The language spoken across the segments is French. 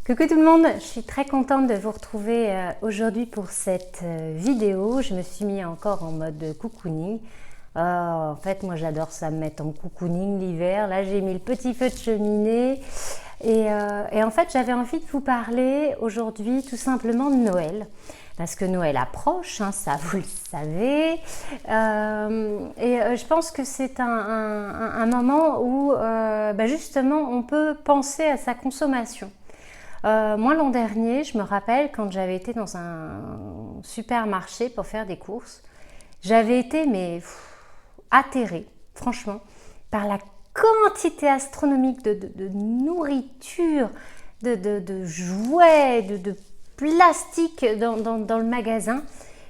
Coucou tout le monde, je suis très contente de vous retrouver aujourd'hui pour cette vidéo. Je me suis mis encore en mode cocooning. En fait, moi j'adore ça, me mettre en cocooning l'hiver. Là, j'ai mis le petit feu de cheminée. Et en fait, j'avais envie de vous parler aujourd'hui tout simplement de Noël. Parce que Noël approche, hein, ça vous le savez. Je pense que c'est un moment où justement on peut penser à sa consommation. Moi, l'an dernier, je me rappelle quand j'avais été dans un supermarché pour faire des courses, j'avais été atterrée, franchement, par la quantité astronomique de nourriture, de jouets, de plastique dans le magasin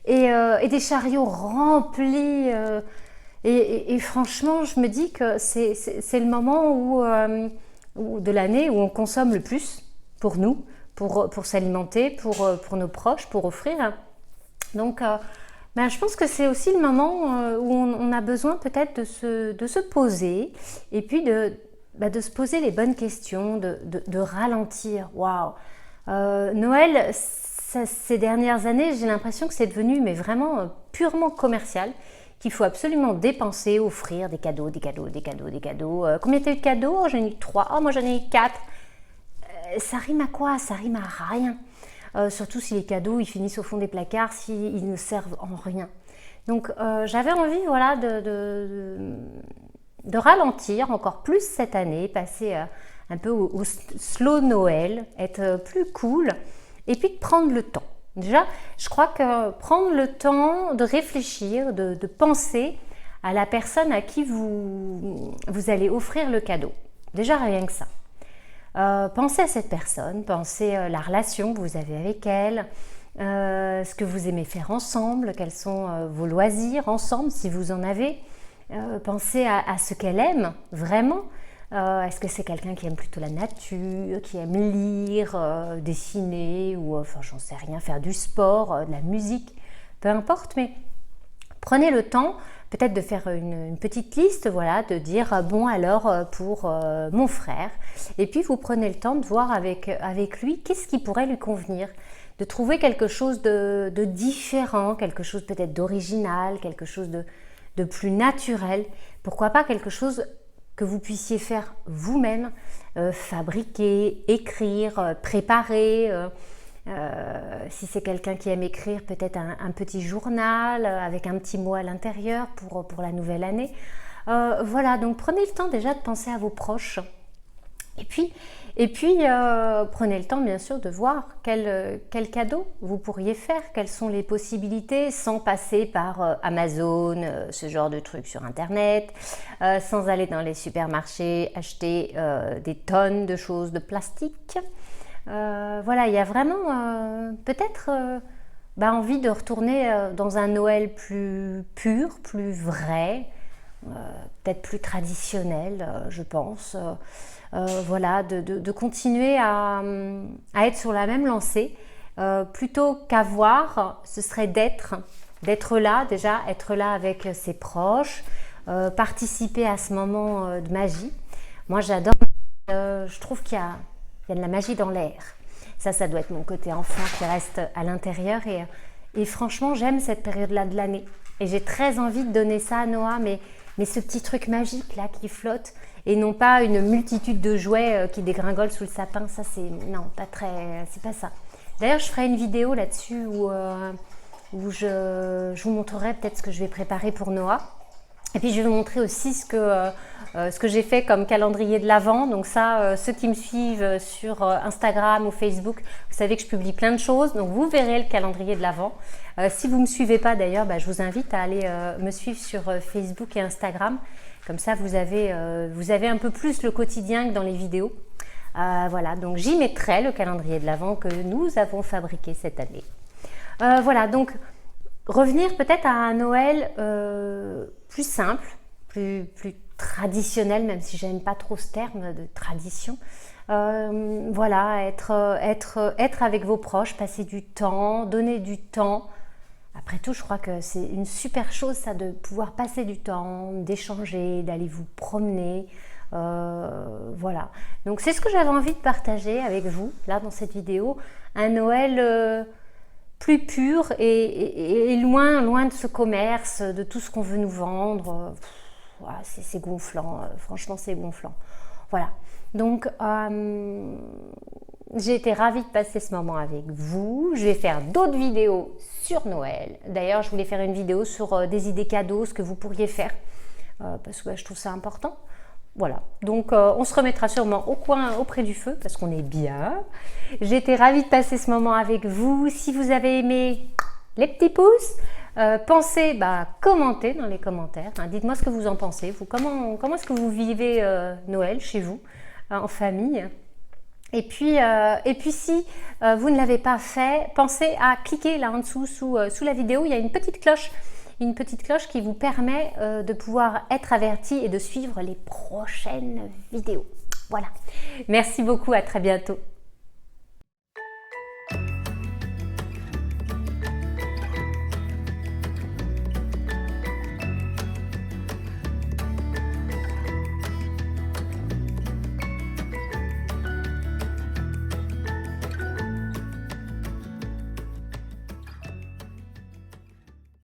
et des chariots remplis. Et franchement, je me dis que c'est le moment de l'année où on consomme le plus pour nous, pour s'alimenter, pour nos proches, pour offrir. Donc, je pense que c'est aussi le moment où on a besoin peut-être de se poser et puis de se poser les bonnes questions, de ralentir. Waouh! Noël, ces dernières années, j'ai l'impression que c'est devenu vraiment purement commercial, qu'il faut absolument dépenser, offrir des cadeaux, des cadeaux, des cadeaux, des cadeaux. Combien t'as eu de cadeaux? Oh, j'en ai eu 3. Oh, moi j'en ai eu 4. Ça rime à quoi? Ça rime à rien. Surtout si les cadeaux ils finissent au fond des placards, s'ils ne servent en rien. Donc j'avais envie de ralentir encore plus cette année, passer un peu au slow Noël, être plus cool et puis de prendre le temps. Déjà, je crois que prendre le temps de réfléchir, de penser à la personne à qui vous allez offrir le cadeau. Déjà rien que ça. Pensez à cette personne, pensez à la relation que vous avez avec elle, ce que vous aimez faire ensemble, quels sont vos loisirs ensemble si vous en avez. Pensez à ce qu'elle aime vraiment. Est-ce que c'est quelqu'un qui aime plutôt la nature, qui aime lire, dessiner ou j'en sais rien, faire du sport, de la musique, peu importe, mais prenez le temps peut-être de faire une petite liste, voilà, de dire bon alors pour mon frère, et puis vous prenez le temps de voir avec lui qu'est-ce qui pourrait lui convenir, de trouver quelque chose de différent, quelque chose peut-être d'original, quelque chose de plus naturel, pourquoi pas quelque chose que vous puissiez faire vous-même, fabriquer, écrire, préparer. Si c'est quelqu'un qui aime écrire, peut-être un petit journal avec un petit mot à l'intérieur pour la nouvelle année. Voilà, donc prenez le temps déjà de penser à vos proches. Et puis prenez le temps bien sûr de voir quel cadeau vous pourriez faire, quelles sont les possibilités sans passer par Amazon, ce genre de trucs sur internet, sans aller dans les supermarchés acheter des tonnes de choses de plastique. Voilà, il y a vraiment peut-être envie de retourner dans un Noël plus pur, plus vrai, peut-être plus traditionnel, je pense. Voilà, de continuer à être sur la même lancée. Plutôt qu'avoir, ce serait d'être là déjà, être là avec ses proches, participer à ce moment de magie. Moi j'adore, je trouve qu'il y a de la magie dans l'air. Ça doit être mon côté enfant qui reste à l'intérieur et franchement j'aime cette période-là de l'année et j'ai très envie de donner ça à Noah, mais ce petit truc magique là qui flotte et non pas une multitude de jouets qui dégringolent sous le sapin. Ça c'est pas ça. D'ailleurs je ferai une vidéo là-dessus où je vous montrerai peut-être ce que je vais préparer pour Noah. Et puis je vais vous montrer aussi ce que j'ai fait comme calendrier de l'Avent. Donc ça, ceux qui me suivent sur Instagram ou Facebook, vous savez que je publie plein de choses. Donc vous verrez le calendrier de l'Avent. Si vous ne me suivez pas d'ailleurs, je vous invite à aller me suivre sur Facebook et Instagram. Comme ça, vous avez un peu plus le quotidien que dans les vidéos. Voilà, donc j'y mettrai le calendrier de l'Avent que nous avons fabriqué cette année. Voilà, donc revenir peut-être à un Noël plus simple, plus traditionnel, même si j'aime pas trop ce terme de tradition. Voilà, être avec vos proches, passer du temps, donner du temps. Après tout, je crois que c'est une super chose ça de pouvoir passer du temps, d'échanger, d'aller vous promener, Voilà. Donc c'est ce que j'avais envie de partager avec vous, là, dans cette vidéo. Un Noël plus pur et loin de ce commerce, de tout ce qu'on veut nous vendre. Voilà, c'est gonflant, franchement c'est gonflant. Voilà, donc j'ai été ravie de passer ce moment avec vous. Je vais faire d'autres vidéos sur Noël. D'ailleurs, je voulais faire une vidéo sur des idées cadeaux, ce que vous pourriez faire, parce que je trouve ça important. Voilà, donc on se remettra sûrement au coin auprès du feu, parce qu'on est bien. J'ai été ravie de passer ce moment avec vous. Si vous avez aimé, les petits pouces. Pensez, commentez dans les commentaires. Hein, dites-moi ce que vous en pensez. Vous, comment est-ce que vous vivez Noël chez vous, en famille? Et puis si vous ne l'avez pas fait, pensez à cliquer là en dessous sous la vidéo. Il y a une petite cloche qui vous permet de pouvoir être averti et de suivre les prochaines vidéos. Voilà. Merci beaucoup, à très bientôt.